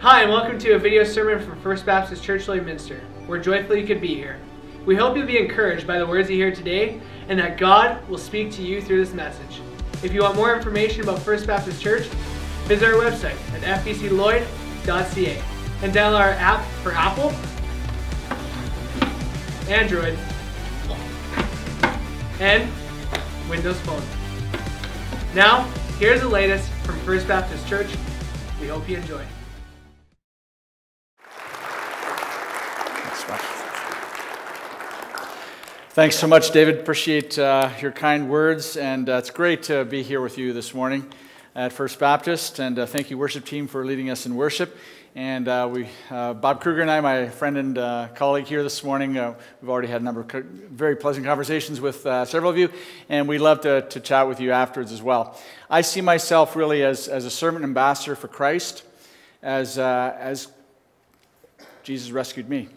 Hi, and welcome to a video sermon from First Baptist Church Lloydminster. We're joyful you could be here. We hope you'll be encouraged by the words you hear today and that God will speak to you through this message. If you want more information about First Baptist Church, visit our website at fbclloyd.ca and download our app for Apple, Android, and Windows Phone. Now, here's the latest from First Baptist Church. We hope you enjoy. Thanks so much, David. Appreciate your kind words, and it's great to be here with you this morning at First Baptist. And thank you, worship team, for leading us in worship. And Bob Kruger and I, my friend and colleague here this morning, we've already had a number of very pleasant conversations with several of you, and we'd love to chat with you afterwards as well. I see myself really as a servant ambassador for Christ, as Jesus rescued me.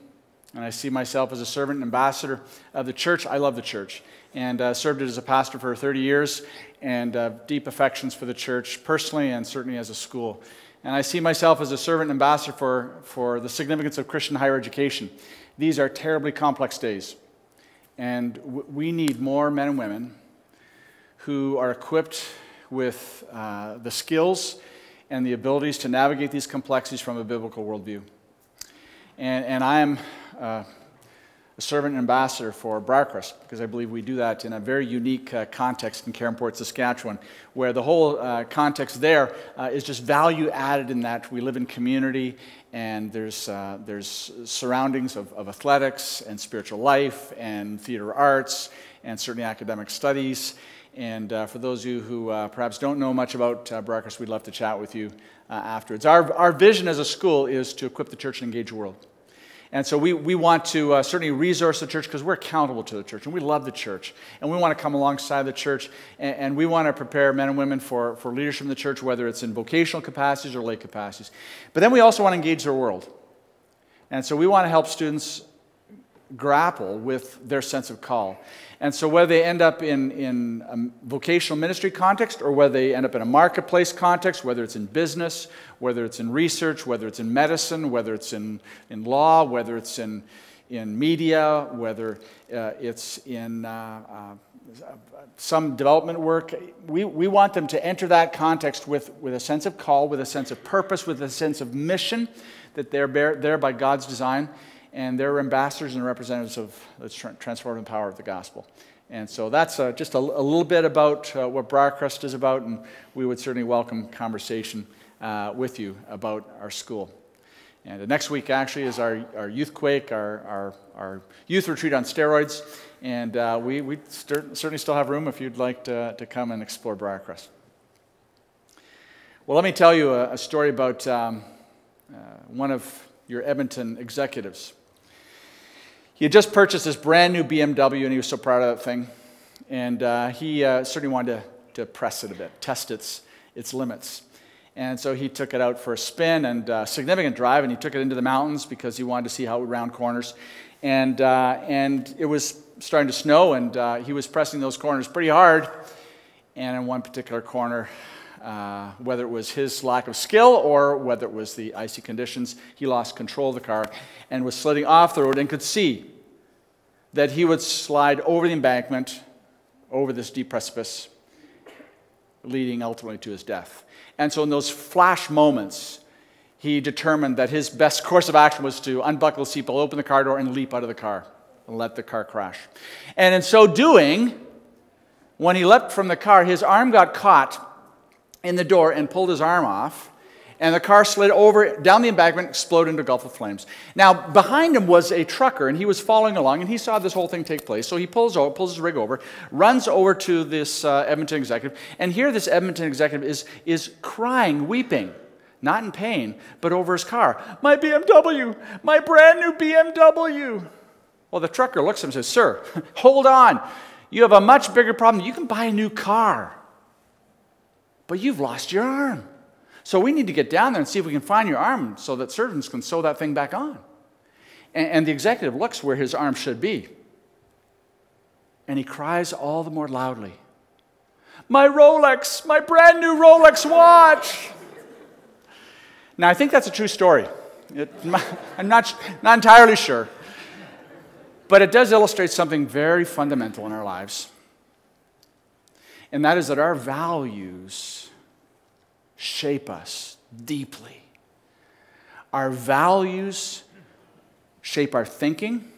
And I see myself as a servant and ambassador of the church. I love the church, and served it as a pastor for 30 years, and deep affections for the church personally and certainly as a school. And I see myself as a servant and ambassador for the significance of Christian higher education. These are terribly complex days, and we need more men and women who are equipped with the skills and the abilities to navigate these complexities from a biblical worldview. And I am a servant and ambassador for Briarcrest, because I believe we do that in a very unique context in Caronport, Saskatchewan, where the whole context there is just value added in that we live in community, and there's surroundings of athletics and spiritual life and theater arts and certainly academic studies. And for those of you who perhaps don't know much about Briarcrest, we'd love to chat with you afterwards. Our vision as a school is to equip the church and engage the world. And so we want to certainly resource the church because we're accountable to the church, and we love the church. And we want to come alongside the church, and we want to prepare men and women for leadership in the church, whether it's in vocational capacities or lay capacities. But then we also want to engage their world. And so we want to help students grapple with their sense of call. And so whether they end up in a vocational ministry context, or whether they end up in a marketplace context, whether it's in business, whether it's in research, whether it's in medicine, whether it's in law, whether it's in media, whether it's in some development work, we want them to enter that context with a sense of call, with a sense of purpose, with a sense of mission, that they're there by God's design. And they're ambassadors and representatives of the transformative power of the gospel. And so that's just a little bit about what Briarcrest is about, and we would certainly welcome conversation with you about our school. And next week actually is our youth quake, our youth retreat on steroids, and we certainly still have room if you'd like to come and explore Briarcrest. Well, let me tell you a story about one of your Edmonton executives. He had just purchased this brand new BMW, and he was so proud of that thing. And he certainly wanted to press it a bit, test its limits. And so he took it out for a spin and a significant drive, and he took it into the mountains because he wanted to see how it would round corners. And it was starting to snow, and he was pressing those corners pretty hard. And in one particular corner, whether it was his lack of skill or whether it was the icy conditions, he lost control of the car and was sliding off the road, and could see that he would slide over the embankment, over this deep precipice, leading ultimately to his death. And so in those flash moments, he determined that his best course of action was to unbuckle the seatbelt, open the car door, and leap out of the car and let the car crash. And in so doing, when he leapt from the car, his arm got caught in the door and pulled his arm off, and the car slid over down the embankment, exploded into a gulf of flames. Now, behind him was a trucker, and he was following along, and he saw this whole thing take place. So he pulls his rig over, runs over to this Edmonton executive, and here this Edmonton executive is crying, weeping, not in pain, but over his car. "My BMW, my brand new BMW." Well, the trucker looks at him and says, "Sir, hold on. You have a much bigger problem. You can buy a new car, but you've lost your arm. So we need to get down there and see if we can find your arm so that surgeons can sew that thing back on." And the executive looks where his arm should be, and he cries all the more loudly, "My Rolex, my brand new Rolex watch." Now, I think that's a true story. I'm not entirely sure. But it does illustrate something very fundamental in our lives. And that is that our values shape us deeply. Our values shape our thinking.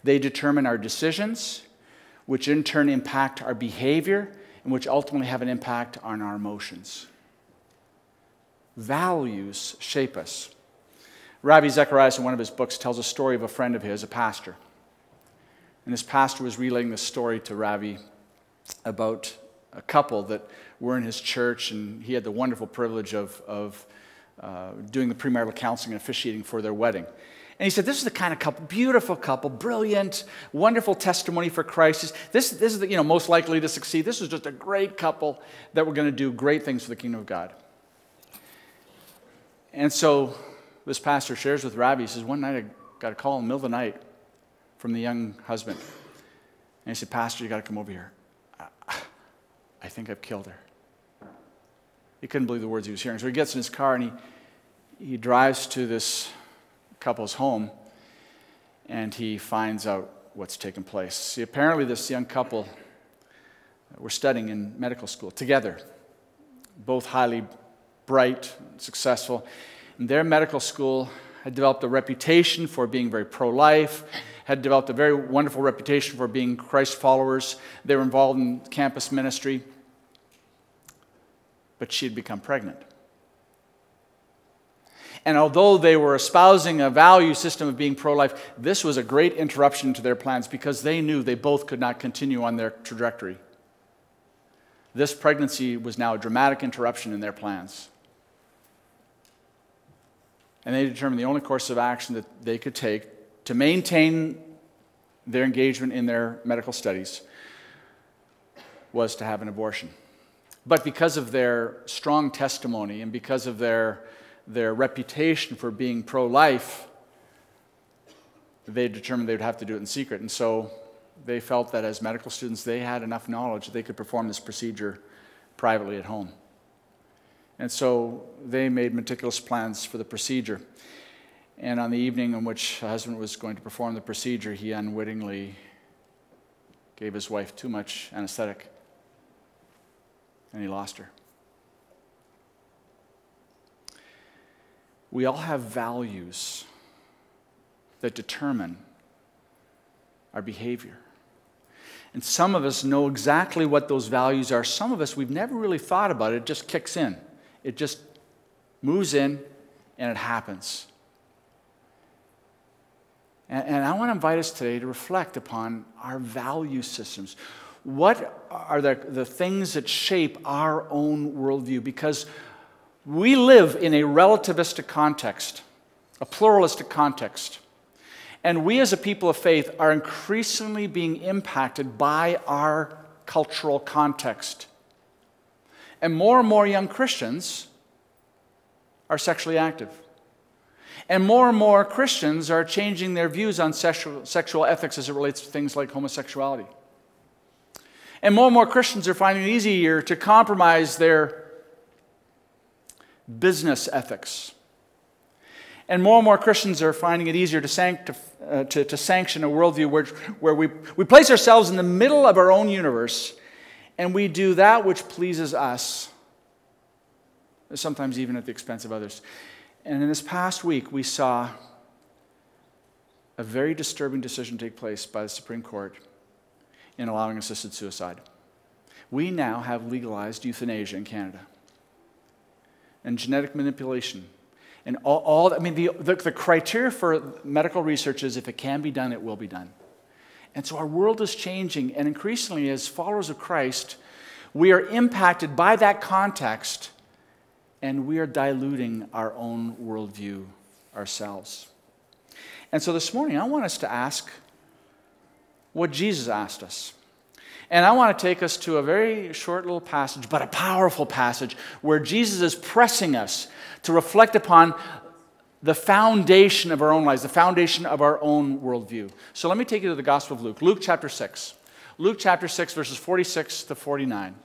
They determine our decisions, which in turn impact our behavior, and which ultimately have an impact on our emotions. Values shape us. Ravi Zacharias, in one of his books, tells a story of a friend of his, a pastor. And this pastor was relaying this story to Ravi about a couple that were in his church, and he had the wonderful privilege of doing the premarital counseling and officiating for their wedding. And he said, this is the kind of couple, beautiful couple, brilliant, wonderful testimony for Christ. This is the, most likely to succeed. This was just a great couple that were going to do great things for the kingdom of God. And so this pastor shares with Ravi, he says, one night I got a call in the middle of the night from the young husband. And he said, Pastor, you got to come over here. I think I've killed her. He couldn't believe the words he was hearing. So he gets in his car and he drives to this couple's home, and he finds out what's taken place. See, apparently this young couple were studying in medical school together, both highly bright, successful. And their medical school had developed a reputation for being very pro-life, had developed a very wonderful reputation for being Christ followers. They were involved in campus ministry. But she had become pregnant. And although they were espousing a value system of being pro-life, this was a great interruption to their plans because they knew they both could not continue on their trajectory. This pregnancy was now a dramatic interruption in their plans. And they determined the only course of action that they could take to maintain their engagement in their medical studies was to have an abortion. But because of their strong testimony and because of their reputation for being pro-life, they determined they would have to do it in secret. And so they felt that as medical students, they had enough knowledge that they could perform this procedure privately at home. And so they made meticulous plans for the procedure. And on the evening in which the husband was going to perform the procedure, he unwittingly gave his wife too much anesthetic, and he lost her. We all have values that determine our behavior. And some of us know exactly what those values are. Some of us, we've never really thought about it. It just kicks in. It just moves in, and it happens. And I want to invite us today to reflect upon our value systems. What are the things that shape our own worldview? Because we live in a relativistic context, a pluralistic context. And we as a people of faith are increasingly being impacted by our cultural context. And more young Christians are sexually active. And more Christians are changing their views on sexual ethics as it relates to things like homosexuality. And more Christians are finding it easier to compromise their business ethics. And more Christians are finding it easier to sanction a worldview where we place ourselves in the middle of our own universe and we do that which pleases us, sometimes even at the expense of others. And in this past week, we saw a very disturbing decision take place by the Supreme Court in allowing assisted suicide. We now have legalized euthanasia in Canada. And genetic manipulation. And the criteria for medical research is if it can be done, it will be done. And so our world is changing, and increasingly as followers of Christ, we are impacted by that context, and we are diluting our own worldview ourselves. And so this morning, I want us to ask what Jesus asked us. And I want to take us to a very short little passage, but a powerful passage, where Jesus is pressing us to reflect upon the foundation of our own lives, the foundation of our own worldview. So let me take you to the Gospel of Luke, Luke chapter 6. Luke chapter 6, verses 46 to 49.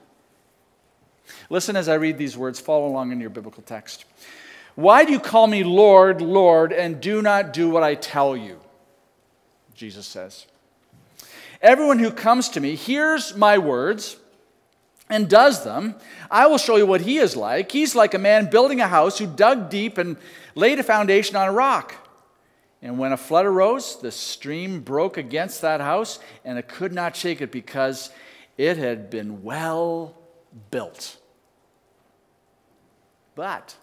Listen as I read these words. Follow along in your biblical text. Why do you call me Lord, Lord, and do not do what I tell you? Jesus says. Everyone who comes to me hears my words and does them. I will show you what he is like. He's like a man building a house who dug deep and laid a foundation on a rock. And when a flood arose, the stream broke against that house, and it could not shake it because it had been well built. But,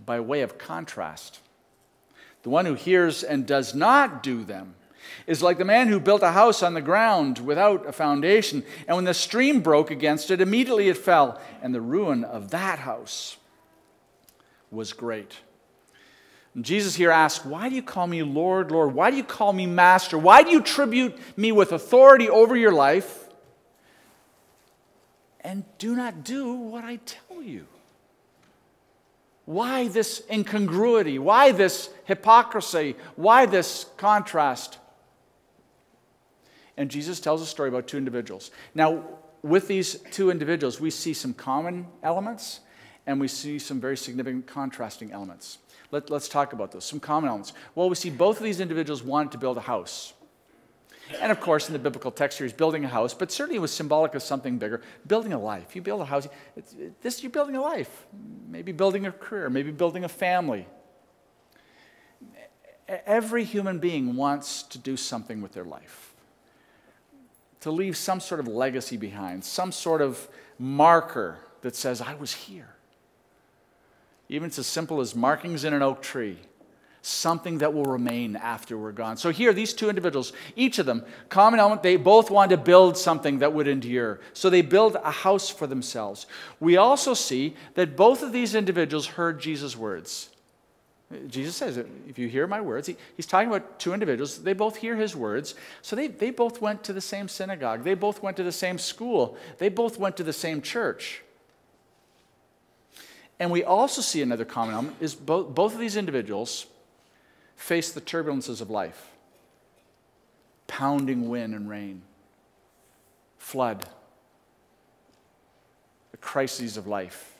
by way of contrast, the one who hears and does not do them is like the man who built a house on the ground without a foundation. And when the stream broke against it, immediately it fell, and the ruin of that house was great. And Jesus here asks, why do you call me Lord, Lord? Why do you call me Master? Why do you tribute me with authority over your life and do not do what I tell you? Why this incongruity? Why this hypocrisy? Why this contrast? And Jesus tells a story about two individuals. Now, with these two individuals, we see some common elements and we see some very significant contrasting elements. Let's talk about those. Some common elements. Well, we see both of these individuals wanted to build a house. And of course, in the biblical text here, he's building a house, but certainly it was symbolic of something bigger. Building a life. You build a house, you're building a life. Maybe building a career, maybe building a family. Every human being wants to do something with their life. To leave some sort of legacy behind, some sort of marker that says, I was here. Even it's as simple as markings in an oak tree. Something that will remain after we're gone. So here, these two individuals, each of them, common element, they both want to build something that would endure. So they build a house for themselves. We also see that both of these individuals heard Jesus' words. Jesus says, if you hear my words, he's talking about two individuals. They both hear his words. So they both went to the same synagogue. They both went to the same school. They both went to the same church. And we also see another common element is both of these individuals face the turbulences of life. Pounding wind and rain. Flood. The crises of life.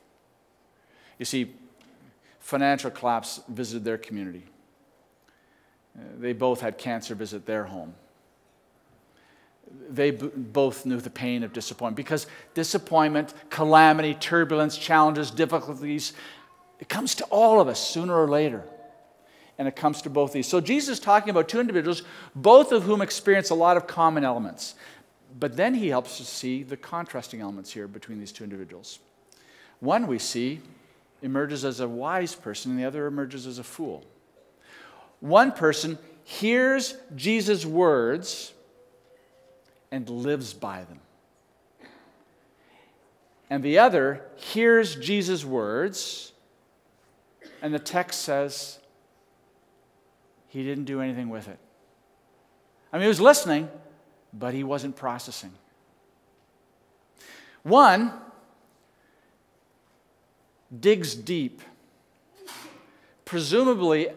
You see, financial collapse visited their community. They both had cancer visit their home. They both knew the pain of disappointment, because disappointment, calamity, turbulence, challenges, difficulties, it comes to all of us sooner or later. And it comes to both these. So Jesus is talking about two individuals, both of whom experience a lot of common elements. But then he helps us see the contrasting elements here between these two individuals. One we see emerges as a wise person, and the other emerges as a fool. One person hears Jesus' words and lives by them. And the other hears Jesus' words, and the text says he didn't do anything with it. I mean, he was listening, but he wasn't processing. One digs deep, presumably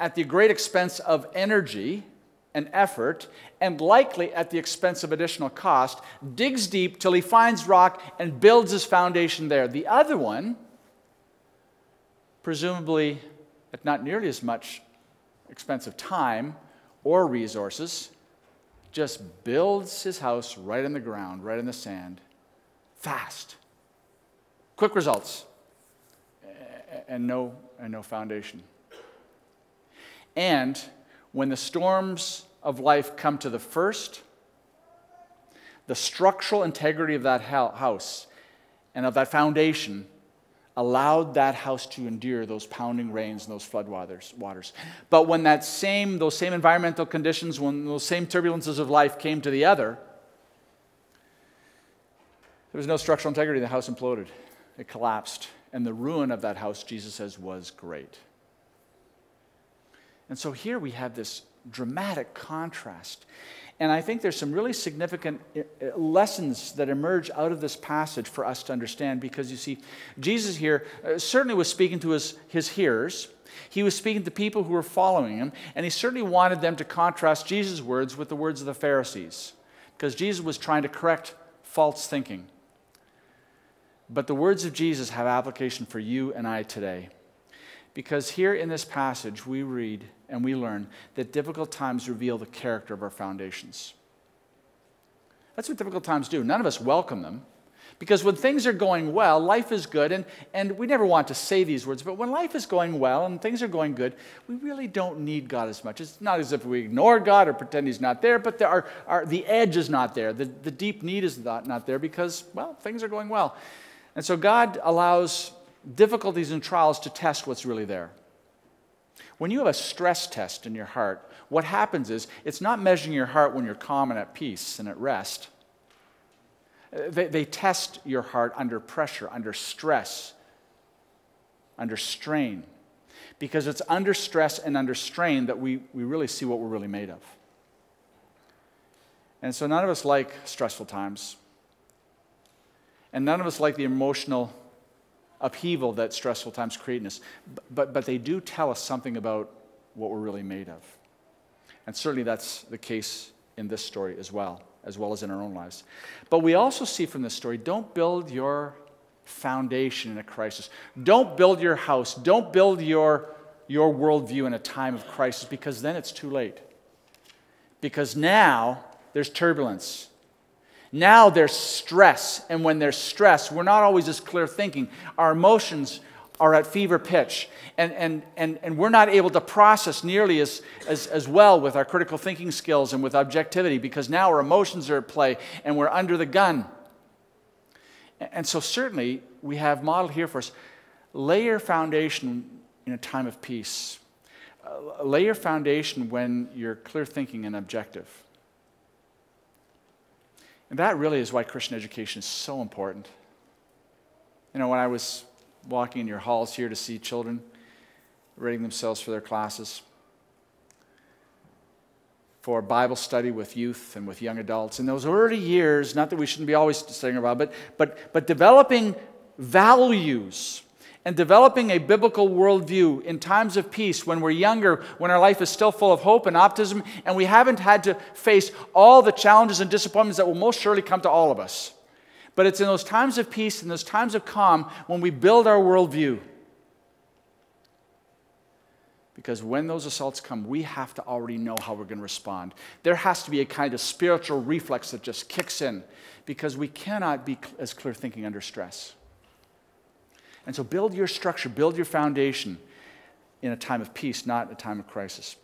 at the great expense of energy and effort, and likely at the expense of additional cost, digs deep till he finds rock and builds his foundation there. The other one, presumably at not nearly as much expensive time or resources, just builds his house right in the ground, right in the sand, fast. Quick results, and no foundation. And when the storms of life come to the first, the structural integrity of that house and of that foundation allowed that house to endure those pounding rains and those flood waters. But when those same environmental conditions, when those same turbulences of life came to the other, there was no structural integrity. The house imploded. It collapsed. And the ruin of that house, Jesus says, was great. And so here we have this dramatic contrast. And I think there's some really significant lessons that emerge out of this passage for us to understand, because you see, Jesus here certainly was speaking to his hearers. He was speaking to people who were following him, and he certainly wanted them to contrast Jesus' words with the words of the Pharisees, because Jesus was trying to correct false thinking. But the words of Jesus have application for you and I today. Because here in this passage, we read and we learn that difficult times reveal the character of our foundations. That's what difficult times do. None of us welcome them. Because when things are going well, life is good, and we never want to say these words, but when life is going well and things are going good, we really don't need God as much. It's not as if we ignore God or pretend He's not there, but the edge is not there. The deep need is not there because, well, things are going well. And so God allows difficulties and trials to test what's really there. When you have a stress test in your heart, what happens is it's not measuring your heart when you're calm and at peace and at rest. They test your heart under pressure, under stress, under strain. Because it's under stress and under strain that we really see what we're really made of. And so none of us like stressful times. And none of us like the emotional upheaval that stressful times create in us. But they do tell us something about what we're really made of. And certainly that's the case in this story as well as in our own lives. But we also see from this story, don't build your foundation in a crisis. Don't build your house. Don't build your worldview in a time of crisis, because then it's too late. Because now there's turbulence. Now there's stress, and when there's stress, we're not always as clear thinking. Our emotions are at fever pitch, and we're not able to process nearly as well with our critical thinking skills and with objectivity, because now our emotions are at play and we're under the gun. And so certainly we have modeled here for us, lay your foundation in a time of peace. Lay your foundation when you're clear thinking and objective. And that really is why Christian education is so important. You know, when I was walking in your halls here to see children readying themselves for their classes, for Bible study with youth and with young adults, in those early years, not that we shouldn't be always studying about, but developing values and developing a biblical worldview in times of peace, when we're younger, when our life is still full of hope and optimism, and we haven't had to face all the challenges and disappointments that will most surely come to all of us. But it's in those times of peace and those times of calm when we build our worldview. Because when those assaults come, we have to already know how we're going to respond. There has to be a kind of spiritual reflex that just kicks in, because we cannot be as clear thinking under stress. And so build your structure, build your foundation in a time of peace, not a time of crisis.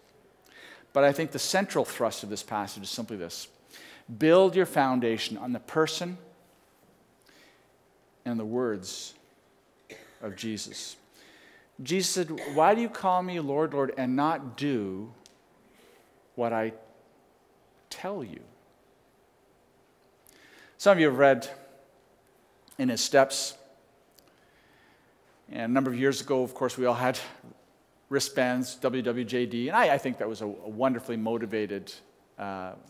But I think the central thrust of this passage is simply this: build your foundation on the person and the words of Jesus. Jesus said, "Why do you call me Lord, Lord, and not do what I tell you?" Some of you have read In His Steps. And a number of years ago, of course, we all had wristbands, WWJD, and I think that was a wonderfully motivated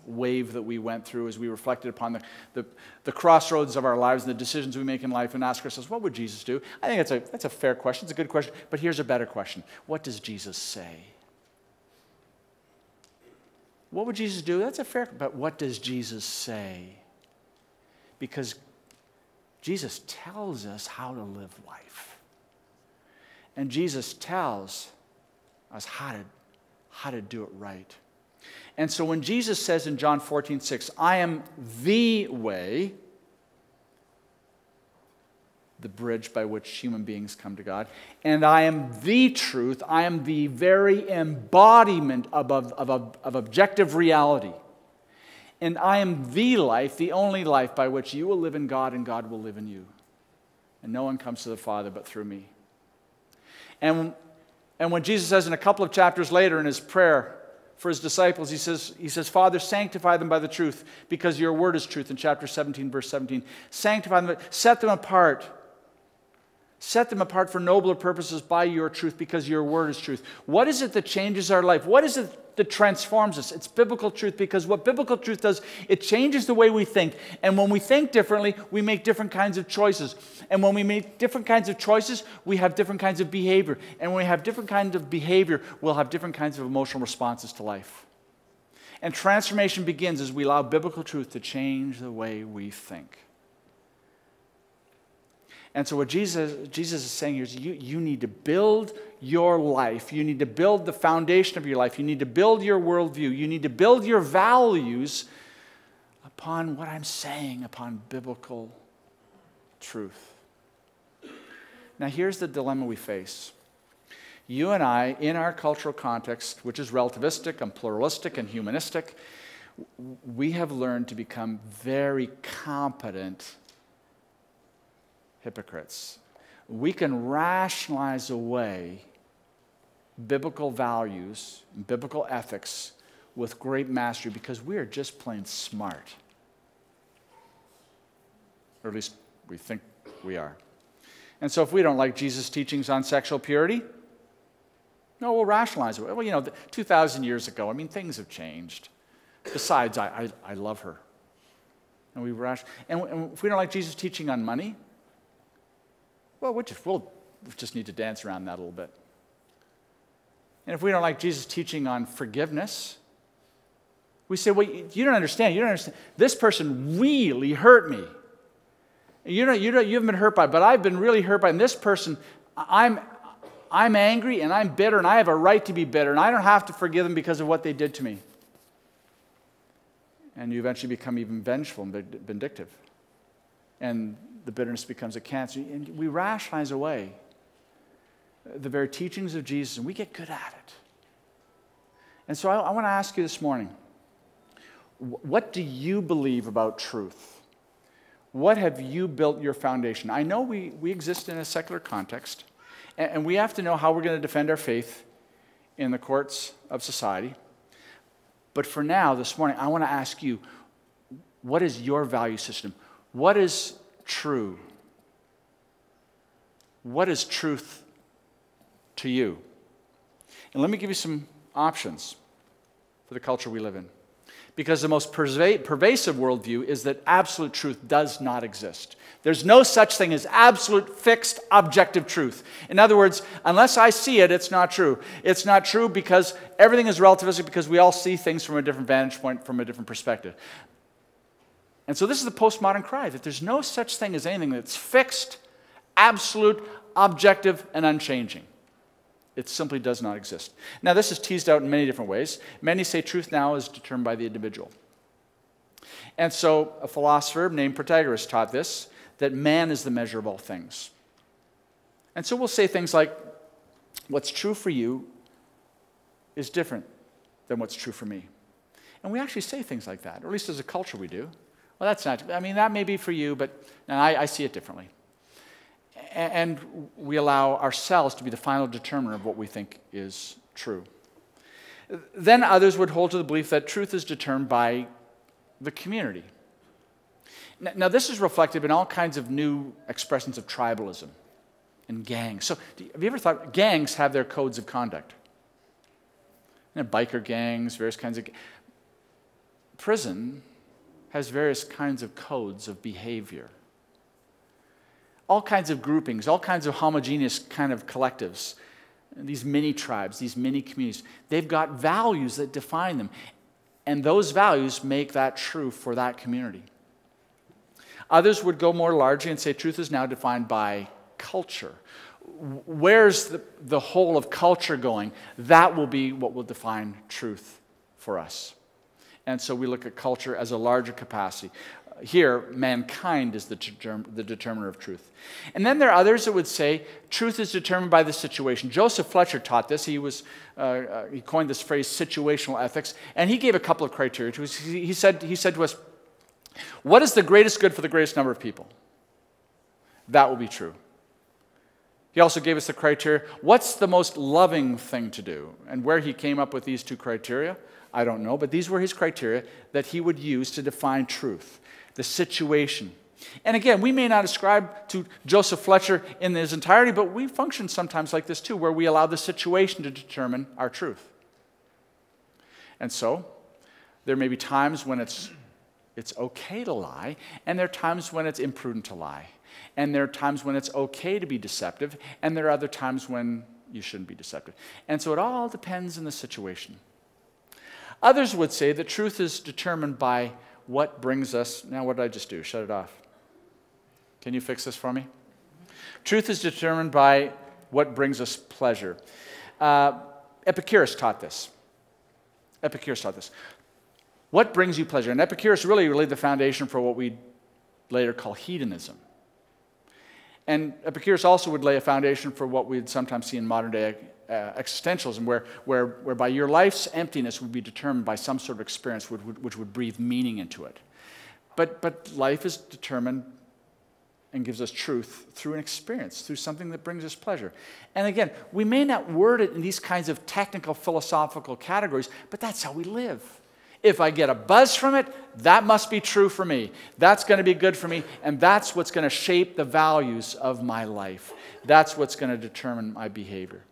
wave that we went through as we reflected upon the crossroads of our lives and the decisions we make in life, and ask ourselves, what would Jesus do? I think that's a fair question. It's a good question. But here's a better question. What does Jesus say? What would Jesus do? That's a fair question. But what does Jesus say? Because Jesus tells us how to live life. And Jesus tells us how to do it right. And so when Jesus says in John 14:6, "I am the way," the bridge by which human beings come to God, "and I am the truth," I am the very embodiment of objective reality. "And I am the life, the only life by which you will live in God and God will live in you. And no one comes to the Father but through me." And when Jesus says in a couple of chapters later in His prayer for His disciples, He says, "Father, sanctify them by the truth, because your word is truth," in chapter 17, verse 17. Sanctify them, set them apart. Set them apart for nobler purposes by your truth, because your word is truth. What is it that changes our life? What is it that transforms us? It's biblical truth, because what biblical truth does, it changes the way we think. And when we think differently, we make different kinds of choices. And when we make different kinds of choices, we have different kinds of behavior. And when we have different kinds of behavior, we'll have different kinds of emotional responses to life. And transformation begins as we allow biblical truth to change the way we think. And so what Jesus is saying here is you need to build your life. You need to build the foundation of your life. You need to build your worldview. You need to build your values upon what I'm saying, upon biblical truth. Now here's the dilemma we face. You and I, in our cultural context, which is relativistic and pluralistic and humanistic, we have learned to become very competent hypocrites. We can rationalize away biblical values, biblical ethics with great mastery because we are just plain smart. Or at least we think we are. And so if we don't like Jesus' teachings on sexual purity, no, we'll rationalize it. Well, 2,000 years ago, things have changed. Besides, I love her. And and if we don't like Jesus' teaching on money, well, we'll just need to dance around that a little bit. And if we don't like Jesus' teaching on forgiveness, we say, well, you don't understand. This person really hurt me. You haven't been hurt by it, but I've been really hurt by it. And this person, I'm angry and I'm bitter and I have a right to be bitter and I don't have to forgive them because of what they did to me. And you eventually become even vengeful and vindictive. And the bitterness becomes a cancer. And we rationalize away the very teachings of Jesus and we get good at it. And so I want to ask you this morning, what do you believe about truth? What have you built your foundation? I know we exist in a secular context, and we have to know how we're going to defend our faith in the courts of society. But for now, this morning, I want to ask you, what is your value system? What is true? What is truth to you? And let me give you some options for the culture we live in. Because the most pervasive worldview is that absolute truth does not exist. There's no such thing as absolute, fixed, objective truth. In other words, unless I see it, it's not true. It's not true because everything is relativistic because we all see things from a different vantage point, from a different perspective. And so this is the postmodern cry, that there's no such thing as anything that's fixed, absolute, objective, and unchanging. It simply does not exist. Now, this is teased out in many different ways. Many say truth now is determined by the individual. And so a philosopher named Protagoras taught this, that man is the measure of all things. And so we'll say things like, what's true for you is different than what's true for me. And we actually say things like that, or at least as a culture we do. Well, that's not, that may be for you, but I see it differently. And we allow ourselves to be the final determiner of what we think is true. Then others would hold to the belief that truth is determined by the community. Now this is reflected in all kinds of new expressions of tribalism and gangs. So have you ever thought, gangs have their codes of conduct? Biker gangs, various kinds of... Prison has various kinds of codes of behavior. All kinds of groupings, all kinds of homogeneous kind of collectives, these mini tribes, these mini communities, they've got values that define them. And those values make that true for that community. Others would go more largely and say truth is now defined by culture. Where's the whole of culture going? That will be what will define truth for us. And so we look at culture as a larger capacity. Here, mankind is the determiner of truth. And then there are others that would say truth is determined by the situation. Joseph Fletcher taught this. He coined this phrase, situational ethics, and he gave a couple of criteria to us. He said to us, what is the greatest good for the greatest number of people? That will be true. He also gave us the criteria, what's the most loving thing to do? And where he came up with these two criteria, I don't know, but these were his criteria that he would use to define truth. The situation. And again, we may not ascribe to Joseph Fletcher in his entirety, but we function sometimes like this too, where we allow the situation to determine our truth. And so, there may be times when it's okay to lie, and there are times when it's imprudent to lie. And there are times when it's okay to be deceptive, and there are other times when you shouldn't be deceptive. And so it all depends on the situation. Others would say that truth is determined by what brings us... Now, what did I just do? Shut it off. Can you fix this for me? Truth is determined by what brings us pleasure. Epicurus taught this. What brings you pleasure? And Epicurus really laid the foundation for what we later call hedonism. And Epicurus also would lay a foundation for what we'd sometimes see in modern day existentialism, whereby your life's emptiness would be determined by some sort of experience which would breathe meaning into it. But life is determined and gives us truth through an experience, through something that brings us pleasure. And again, we may not word it in these kinds of technical philosophical categories, but that's how we live. If I get a buzz from it, that must be true for me. That's going to be good for me, and that's what's going to shape the values of my life. That's what's going to determine my behavior.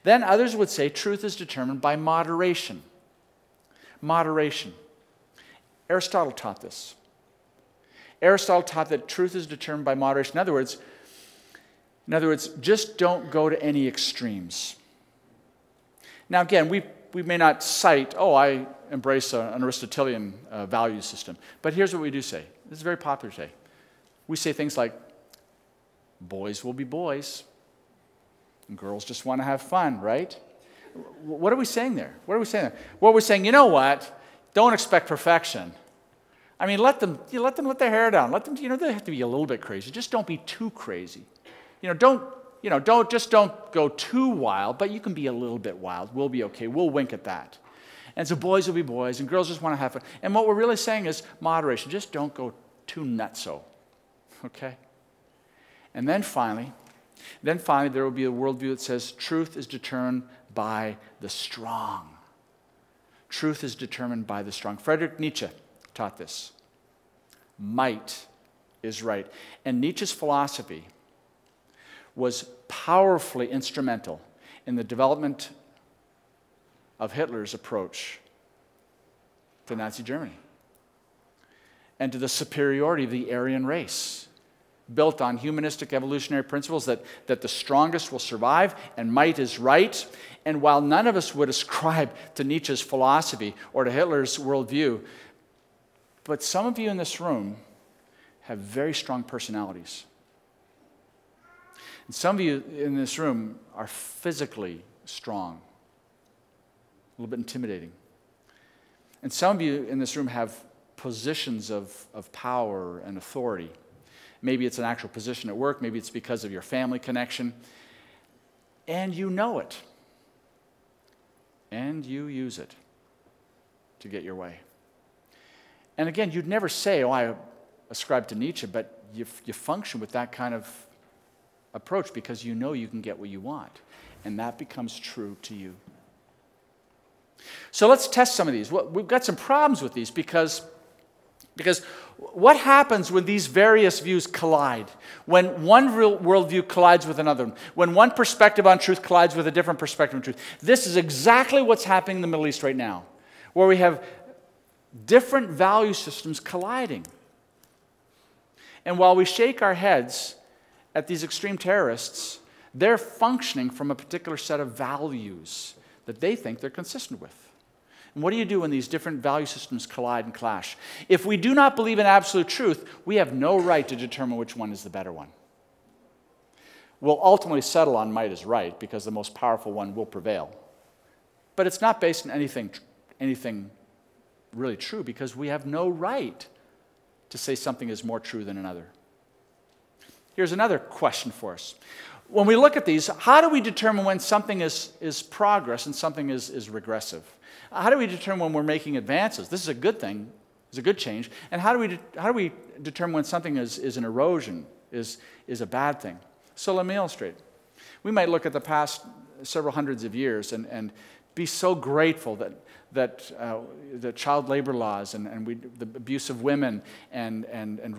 Then others would say truth is determined by moderation. Moderation. Aristotle taught this. Aristotle taught that truth is determined by moderation. In other words, just don't go to any extremes. Now again, we may not cite, I embrace an Aristotelian value system. But here's what we do say. This is very popular today. We say things like, boys will be boys, and girls just want to have fun, right? What are we saying there? Well, we're saying, you know what? Don't expect perfection. I mean, let them let their hair down. Let them, they have to be a little bit crazy. Just don't be too crazy. Don't go too wild, but you can be a little bit wild. We'll be okay. We'll wink at that. And so boys will be boys, and girls just want to have fun. And what we're really saying is moderation. Just don't go too nutso, okay? And then finally, there will be a worldview that says truth is determined by the strong. Truth is determined by the strong. Friedrich Nietzsche taught this. Might is right. And Nietzsche's philosophy was powerfully instrumental in the development of Hitler's approach to Nazi Germany and to the superiority of the Aryan race, built on humanistic evolutionary principles that the strongest will survive and might is right. And while none of us would ascribe to Nietzsche's philosophy or to Hitler's worldview, but some of you in this room have very strong personalities. And some of you in this room are physically strong, a little bit intimidating. And some of you in this room have positions of power and authority. Maybe it's an actual position at work. Maybe it's because of your family connection. And you know it. And you use it to get your way. And again, you'd never say, I ascribe to Nietzsche, but you function with that kind of approach because you know you can get what you want. And that becomes true to you. So let's test some of these. We've got some problems with these because what happens when these various views collide? When one worldview collides with another, when one perspective on truth collides with a different perspective on truth. This is exactly what's happening in the Middle East right now, where we have different value systems colliding. And while we shake our heads at these extreme terrorists, they're functioning from a particular set of values that they think they're consistent with. And what do you do when these different value systems collide and clash? If we do not believe in absolute truth, we have no right to determine which one is the better one. We'll ultimately settle on might is right because the most powerful one will prevail. But it's not based on anything really true because we have no right to say something is more true than another. Here's another question for us. When we look at these, how do we determine when something is progress and something is regressive? How do we determine when we're making advances? This is a good thing, it's a good change. And how do we determine when something is an erosion, is a bad thing? So let me illustrate. We might look at the past several hundreds of years and be so grateful that the child labor laws and the abuse of women and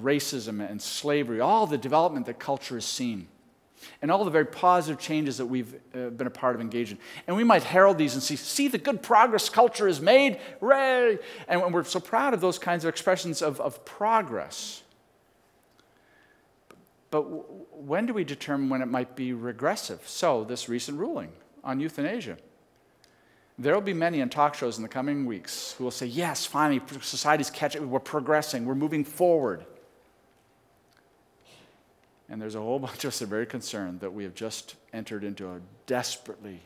racism and slavery, all the development that culture has seen, and all the very positive changes that we've been a part of engaging. And we might herald these and see the good progress culture has made, hooray! And we're so proud of those kinds of expressions of progress. But when do we determine when it might be regressive? So this recent ruling on euthanasia. There will be many in talk shows in the coming weeks who will say, yes, finally, society's catching, we're progressing, we're moving forward. And there's a whole bunch of us that are very concerned that we have just entered into a desperately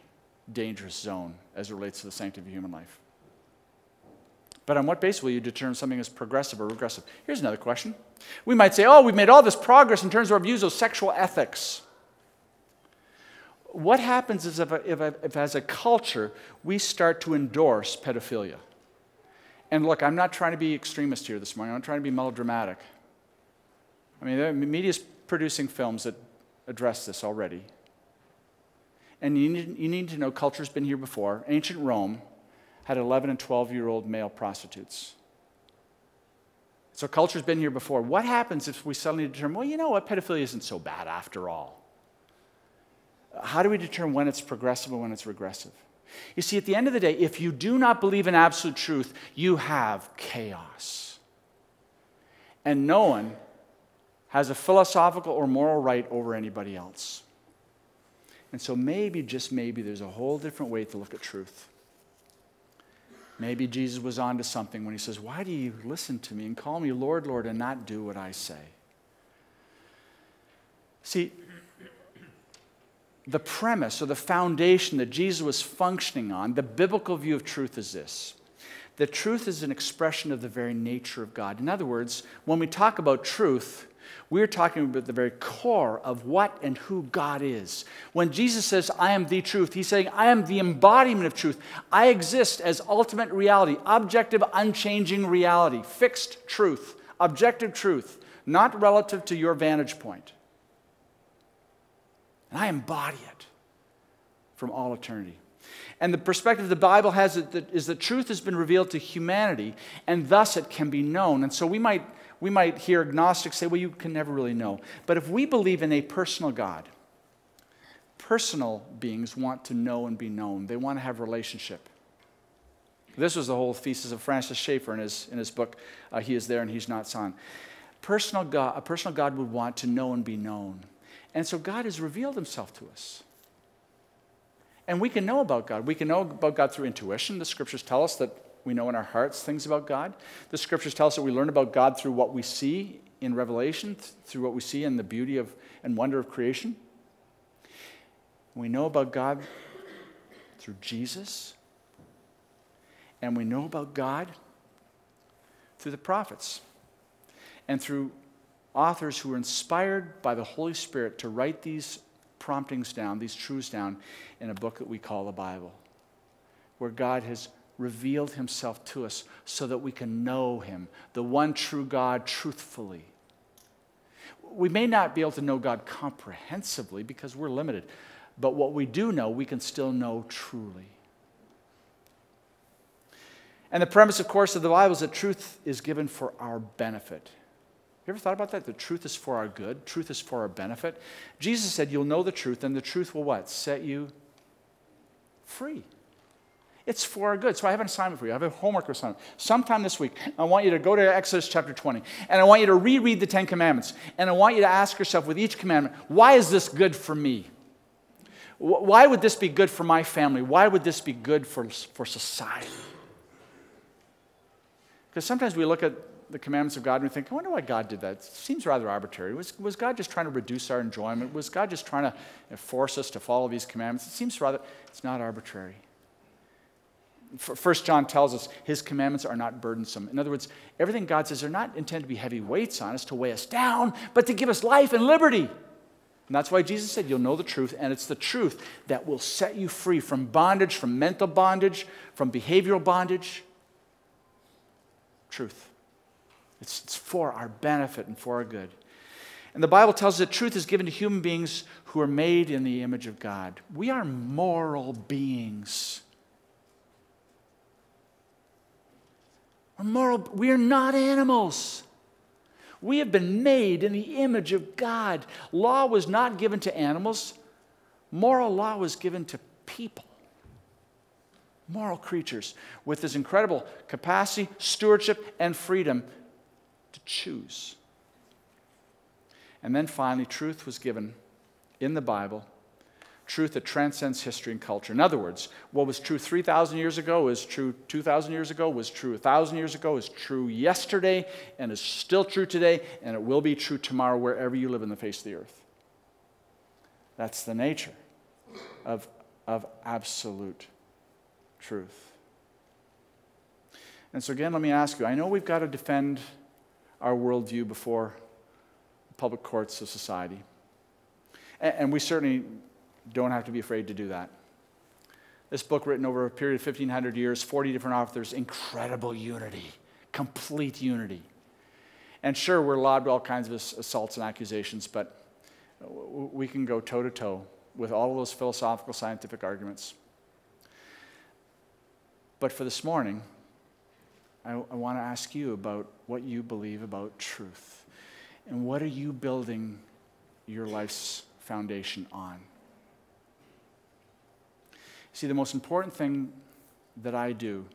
dangerous zone as it relates to the sanctity of human life. But on what basis will you determine something as progressive or regressive? Here's another question. We might say, we've made all this progress in terms of our views of sexual ethics. What happens is if as a culture, we start to endorse pedophilia? And look, I'm not trying to be extremist here this morning. I'm not trying to be melodramatic. I mean, the media's producing films that address this already. And you need to know culture's been here before. Ancient Rome had 11 and 12-year-old male prostitutes. So culture's been here before. What happens if we suddenly determine, well, you know what, pedophilia isn't so bad after all? How do we determine when it's progressive and when it's regressive? You see, at the end of the day, if you do not believe in absolute truth, you have chaos. And no one has a philosophical or moral right over anybody else. And so maybe, just maybe, there's a whole different way to look at truth. Maybe Jesus was on to something when he says, why do you listen to me and call me Lord, Lord, and not do what I say? See, the premise or the foundation that Jesus was functioning on, the biblical view of truth is this. That truth is an expression of the very nature of God. In other words, when we talk about truth, we're talking about the very core of what and who God is. When Jesus says, I am the truth, he's saying, I am the embodiment of truth. I exist as ultimate reality, objective, unchanging reality, fixed truth, objective truth, not relative to your vantage point. And I embody it from all eternity. And the perspective the Bible has is that truth has been revealed to humanity, and thus it can be known. And so we might hear agnostics say, well, you can never really know. But if we believe in a personal God, personal beings want to know and be known. They want to have relationship. This was the whole thesis of Francis Schaeffer in his book, He Is There and He's Not Son. A personal God would want to know and be known. And so God has revealed himself to us. And we can know about God. We can know about God through intuition. The scriptures tell us that we know in our hearts things about God. The scriptures tell us that we learn about God through what we see in Revelation, through what we see in the beauty of and wonder of creation. We know about God through Jesus. And we know about God through the prophets and through authors who were inspired by the Holy Spirit to write these promptings down, these truths down in a book that we call the Bible, where God has revealed himself to us so that we can know him, the one true God, truthfully. We may not be able to know God comprehensively because we're limited, but what we do know, we can still know truly. And the premise, of course, of the Bible is that truth is given for our benefit. You ever thought about that? The truth is for our good. Truth is for our benefit. Jesus said, you'll know the truth, and the truth will what? Set you free. It's for our good. So I have an assignment for you. I have a homework assignment. Sometime this week, I want you to go to Exodus chapter 20, and I want you to reread the 10 Commandments, and I want you to ask yourself with each commandment, why is this good for me? Why would this be good for my family? Why would this be good for society? Because sometimes we look at the commandments of God and we think, I wonder why God did that. It seems rather arbitrary. Was God just trying to reduce our enjoyment? Was God just trying to force us to follow these commandments? It seems rather, it's not arbitrary. 1 John tells us his commandments are not burdensome. In other words, everything God says are not intended to be heavy weights on us, to weigh us down, but to give us life and liberty. And that's why Jesus said, you'll know the truth, and it's the truth that will set you free from bondage, from mental bondage, from behavioral bondage. Truth. It's for our benefit and for our good. And the Bible tells us that truth is given to human beings who are made in the image of God. We are moral beings. We are not animals. We have been made in the image of God. Law was not given to animals. Moral law was given to people. Moral creatures with this incredible capacity, stewardship, and freedom to choose. And then finally, truth was given in the Bible. truth that transcends history and culture. In other words, what was true 3,000 years ago is true 2,000 years ago, was true 1,000 years ago, is true yesterday, and is still true today, and it will be true tomorrow wherever you live in the face of the earth. That's the nature of absolute truth. And so again, let me ask you, I know we've got to defend our worldview before the public courts of society. And we certainly don't have to be afraid to do that. This book, written over a period of 1,500 years, 40 different authors, incredible unity, complete unity. And sure, we're allowed all kinds of assaults and accusations, but we can go toe-to-toe with all of those philosophical, scientific arguments. But for this morning, I want to ask you about what you believe about truth. And what are you building your life's foundation on? See, the most important thing that I do,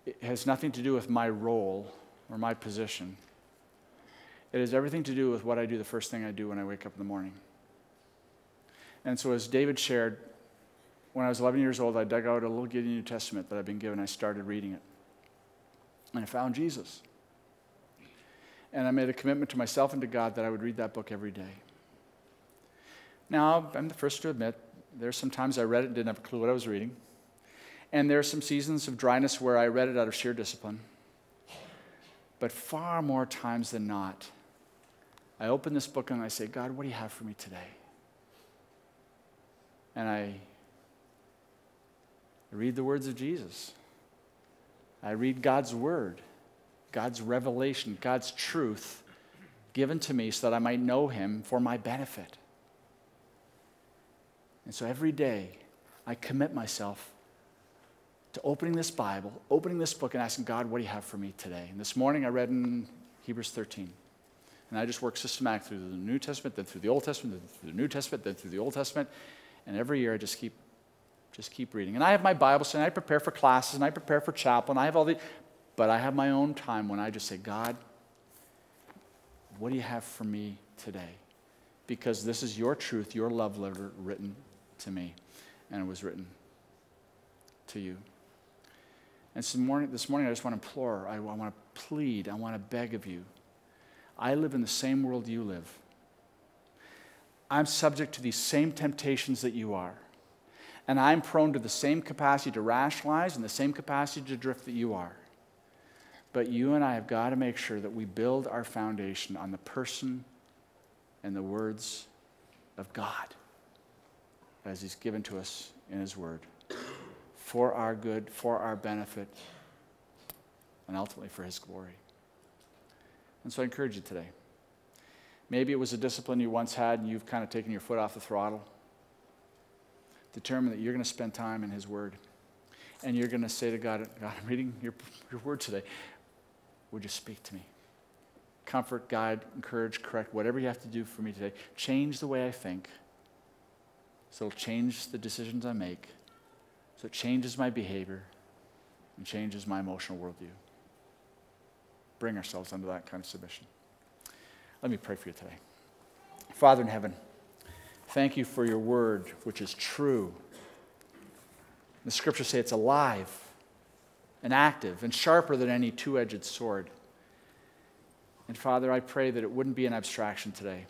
it has nothing to do with my role or my position. It has everything to do with what I do the first thing I do when I wake up in the morning. And so as David shared, when I was 11 years old, I dug out a little Gideon New Testament that I'd been given. I started reading it. And I found Jesus. And I made a commitment to myself and to God that I would read that book every day. Now, I'm the first to admit, there's some times I read it and didn't have a clue what I was reading. And there are some seasons of dryness where I read it out of sheer discipline. But far more times than not, I open this book and I say, God, what do you have for me today? And I read the words of Jesus. I read God's word, God's revelation, God's truth given to me so that I might know him for my benefit. And so every day, I commit myself to opening this Bible, opening this book, and asking God, what do you have for me today? And this morning, I read in Hebrews 13. And I just work systematically through the New Testament, then through the Old Testament, then through the New Testament, then through the Old Testament. And every year, I just keep reading. And I have my Bible study, and I prepare for classes, and I prepare for chapel, and I have all the... But I have my own time when I just say, God, what do you have for me today? Because this is your truth, your love letter written to me, and it was written to you. And this morning I just want to implore, I want to plead, I want to beg of you. I live in the same world you live. I'm subject to these same temptations that you are. And I'm prone to the same capacity to rationalize and the same capacity to drift that you are. But you and I have got to make sure that we build our foundation on the person and the words of God as he's given to us in his word, for our good, for our benefit, and ultimately for his glory. And so I encourage you today. Maybe it was a discipline you once had and you've kind of taken your foot off the throttle. Determine that you're going to spend time in his word. And you're going to say to God, God, I'm reading your word today. Would you speak to me? Comfort, guide, encourage, correct, whatever you have to do for me today. Change the way I think. So it'll change the decisions I make. So it changes my behavior and changes my emotional worldview. Bring ourselves under that kind of submission. Let me pray for you today. Father in heaven, thank you for your word, which is true. The scriptures say it's alive and active and sharper than any two-edged sword. And Father, I pray that it wouldn't be an abstraction today.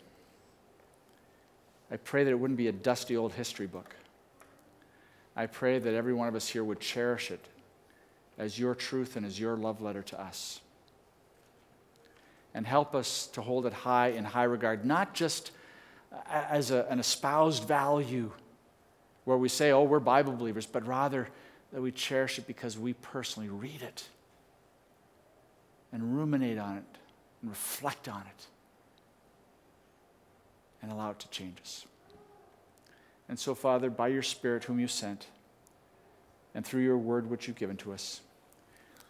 I pray that it wouldn't be a dusty old history book. I pray that every one of us here would cherish it as your truth and as your love letter to us. And help us to hold it high in high regard, not just as an espoused value where we say, oh, we're Bible believers, but rather that we cherish it because we personally read it and ruminate on it and reflect on it and allow it to change us. And so, Father, by your Spirit whom you sent and through your word which you've given to us,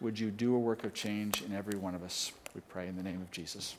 would you do a work of change in every one of us? We pray in the name of Jesus.